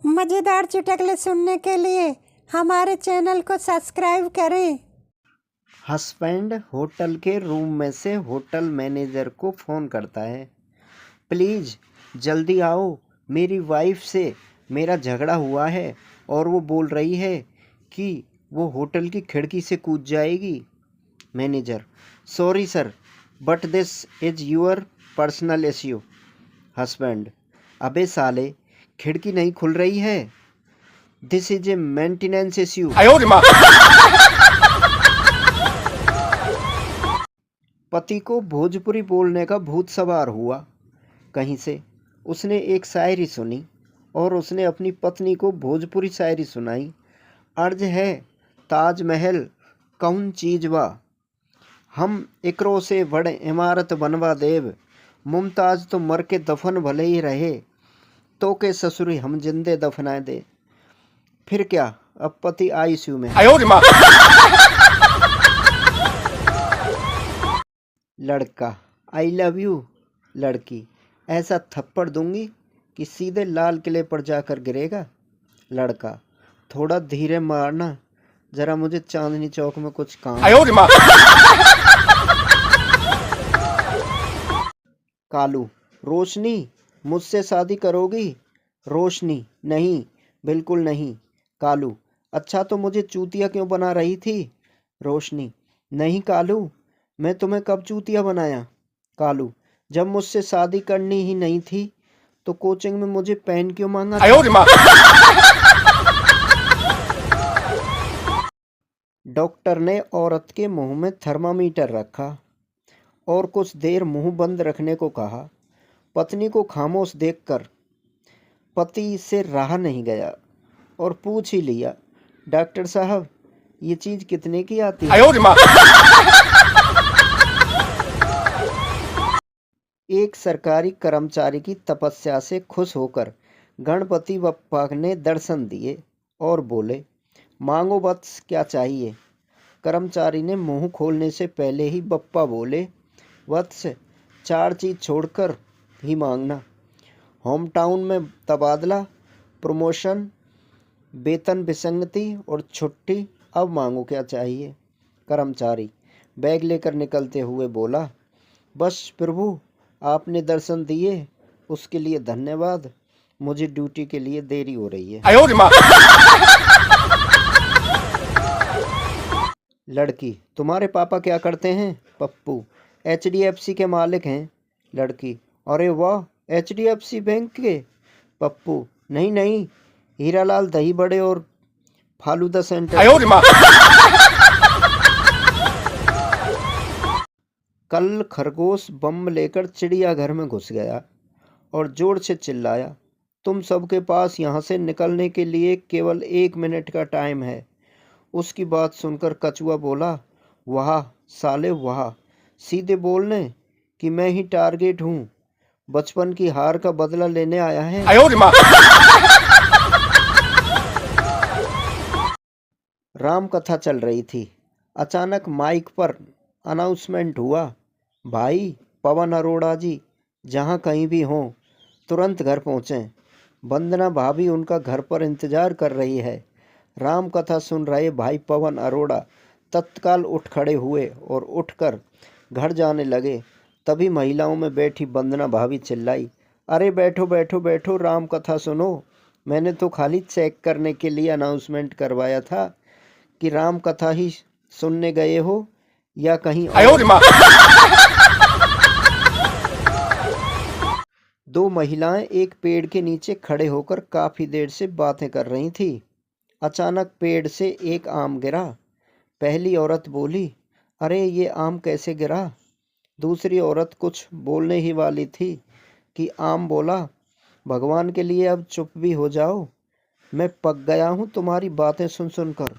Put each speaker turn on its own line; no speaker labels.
मज़ेदार चुटकुले सुनने के लिए हमारे चैनल को सब्सक्राइब करें।
हस्बैंड होटल के रूम में से होटल मैनेजर को फ़ोन करता है। प्लीज़ जल्दी आओ, मेरी वाइफ से मेरा झगड़ा हुआ है और वो बोल रही है कि वो होटल की खिड़की से कूद जाएगी। Manager: sorry sir, but this is your personal issue. Husband: अबे साले, खिड़की नहीं खुल रही है, this is a maintenance issue. पति को भोजपुरी बोलने का भूत सवार हुआ। कहीं से उसने एक शायरी सुनी और उसने अपनी पत्नी को भोजपुरी शायरी सुनाई। अर्ज है ताजमहल कौन चीज बा, हम एकरो से बड़े इमारत बनवा देव, मुमताज तो मर के दफन भले ही रहे, तो के ससुरी हम जिंदे दफनाए दे। फिर क्या, अब पति आईसीयू में। लड़का: आई लव यू। लड़की: ऐसा थप्पड़ दूंगी कि सीधे लाल किले पर जाकर गिरेगा। लड़का: थोड़ा धीरे मारना, जरा मुझे चांदनी चौक में कुछ काम। कालू: रोशनी, मुझसे शादी करोगी? रोशनी: नहीं, बिल्कुल नहीं। कालू: अच्छा तो मुझे चूतिया क्यों बना रही थी? रोशनी: नहीं कालू, मैं तुम्हें कब चूतिया बनाया? कालू: जब मुझसे शादी करनी ही नहीं थी तो कोचिंग में मुझे पेन क्यों मांगा था? डॉक्टर ने औरत के मुंह में थर्मामीटर रखा और कुछ देर मुंह बंद रखने को कहा। पत्नी को खामोश देखकर पति से रहा नहीं गया और पूछ ही लिया, डॉक्टर साहब, ये चीज कितने की आती है? एक सरकारी कर्मचारी की तपस्या से खुश होकर गणपति बप्पा ने दर्शन दिए और बोले, मांगो वत्स, क्या चाहिए? कर्मचारी ने मुंह खोलने से पहले ही बप्पा बोले, वत्स, 4 चीज छोड़कर ही मांगना, होम टाउन में तबादला, प्रमोशन, वेतन विसंगति और छुट्टी। अब मांगो क्या चाहिए? कर्मचारी बैग लेकर निकलते हुए बोला, बस प्रभु, आपने दर्शन दिए उसके लिए धन्यवाद, मुझे ड्यूटी के लिए देरी हो रही है। लड़की: तुम्हारे पापा क्या करते हैं? पप्पू: HDFC के मालिक हैं। लड़की: अरे वाह, HDFC बैंक के? पप्पू: नहीं नहीं, हीरालाल दही बड़े और फालूदा सेंटर। कल खरगोश बम लेकर चिड़ियाघर में घुस गया और जोर से चिल्लाया, तुम सबके पास यहाँ से निकलने के लिए केवल 1 मिनट का टाइम है। उसकी बात सुनकर कछुआ बोला, वाह साले वाह, सीधे बोलने कि मैं ही टारगेट हूँ, बचपन की हार का बदला लेने आया है। राम कथा चल रही थी। अचानक माइक पर अनाउंसमेंट हुआ, भाई पवन अरोड़ा जी जहाँ कहीं भी हों तुरंत घर पहुँचें, वंदना भाभी उनका घर पर इंतजार कर रही है। राम कथा सुन रहे भाई पवन अरोड़ा तत्काल उठ खड़े हुए और उठकर घर जाने लगे। तभी महिलाओं में बैठी वंदना भाभी चिल्लाई, अरे बैठो बैठो बैठो, राम कथा सुनो। मैंने तो खाली चेक करने के लिए अनाउंसमेंट करवाया था कि राम कथा ही सुनने गए हो या कहीं और। 2 महिलाएं एक पेड़ के नीचे खड़े होकर काफी देर से बातें कर रही थी। अचानक पेड़ से एक आम गिरा। पहली औरत बोली, अरे ये आम कैसे गिरा? दूसरी औरत कुछ बोलने ही वाली थी कि आम बोला, भगवान के लिए अब चुप भी हो जाओ, मैं पक गया हूँ तुम्हारी बातें सुन सुनकर।